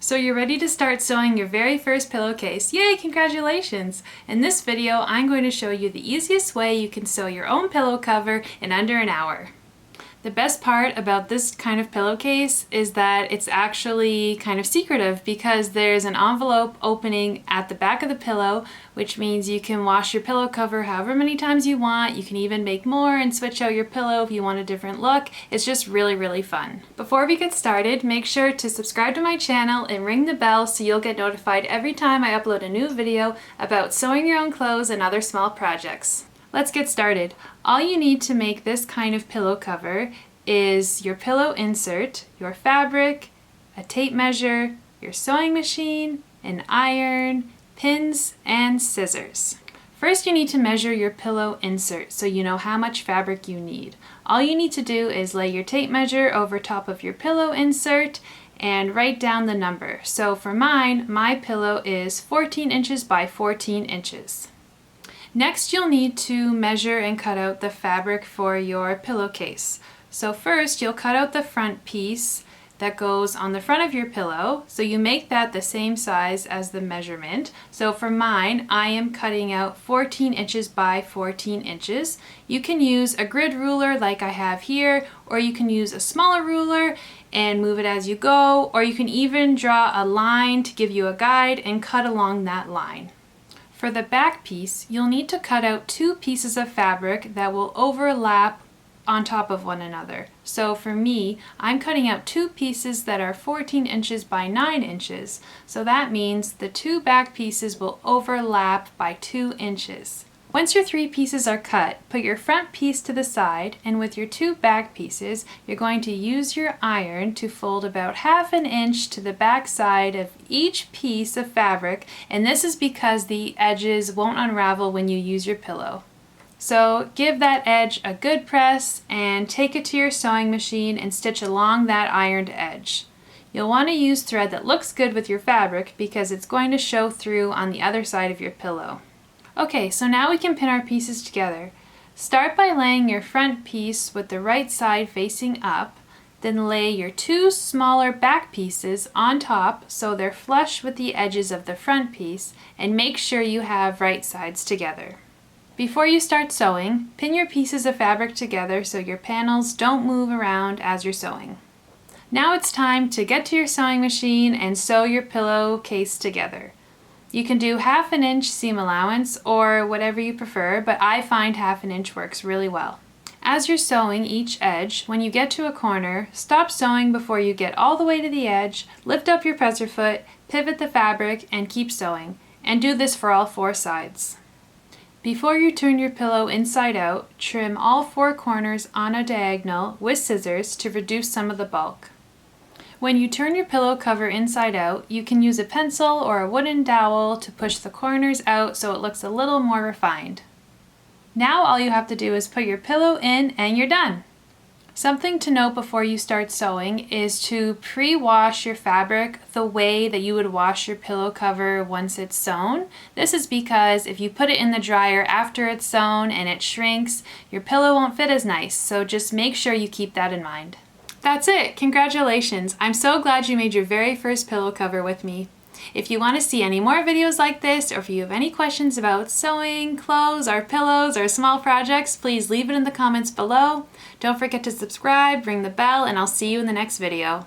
So you're ready to start sewing your very first pillowcase. Yay, congratulations! In this video, I'm going to show you the easiest way you can sew your own pillow cover in under an hour. The best part about this kind of pillowcase is that it's actually kind of secretive because there's an envelope opening at the back of the pillow, which means you can wash your pillow cover however many times you want. You can even make more and switch out your pillow if you want a different look. It's just really fun. Before we get started, make sure to subscribe to my channel and ring the bell so you'll get notified every time I upload a new video about sewing your own clothes and other small projects. Let's get started. All you need to make this kind of pillow cover is your pillow insert, your fabric, a tape measure, your sewing machine, an iron, pins, and scissors. First, you need to measure your pillow insert so you know how much fabric you need. All you need to do is lay your tape measure over top of your pillow insert and write down the number. So for mine, my pillow is 14 inches by 14 inches. Next, you'll need to measure and cut out the fabric for your pillowcase. So first, you'll cut out the front piece that goes on the front of your pillow. So you make that the same size as the measurement. So for mine, I am cutting out 14 inches by 14 inches. You can use a grid ruler like I have here, or you can use a smaller ruler and move it as you go, or you can even draw a line to give you a guide and cut along that line. For the back piece, you'll need to cut out two pieces of fabric that will overlap on top of one another. So for me, I'm cutting out two pieces that are 14 inches by 9 inches. So that means the two back pieces will overlap by 2 inches. Once your three pieces are cut, put your front piece to the side, and with your two back pieces, you're going to use your iron to fold about 1/2 inch to the back side of each piece of fabric, and this is because the edges won't unravel when you use your pillow. So give that edge a good press and take it to your sewing machine and stitch along that ironed edge. You'll want to use thread that looks good with your fabric because it's going to show through on the other side of your pillow. Okay, so now we can pin our pieces together. Start by laying your front piece with the right side facing up, then lay your two smaller back pieces on top so they're flush with the edges of the front piece, and make sure you have right sides together. Before you start sewing, pin your pieces of fabric together so your panels don't move around as you're sewing. Now it's time to get to your sewing machine and sew your pillowcase together. You can do 1/2 inch seam allowance or whatever you prefer, but I find 1/2 inch works really well. As you're sewing each edge, when you get to a corner, stop sewing before you get all the way to the edge, lift up your presser foot, pivot the fabric, and keep sewing. And do this for all 4 sides. Before you turn your pillow inside out, trim all 4 corners on a diagonal with scissors to reduce some of the bulk. When you turn your pillow cover inside out, you can use a pencil or a wooden dowel to push the corners out so it looks a little more refined. Now all you have to do is put your pillow in and you're done. Something to note before you start sewing is to pre-wash your fabric the way that you would wash your pillow cover once it's sewn. This is because if you put it in the dryer after it's sewn and it shrinks, your pillow won't fit as nice, so just make sure you keep that in mind. That's it! Congratulations! I'm so glad you made your very first pillow cover with me. If you want to see any more videos like this, or if you have any questions about sewing, clothes, or pillows, or small projects, please leave it in the comments below. Don't forget to subscribe, ring the bell, and I'll see you in the next video.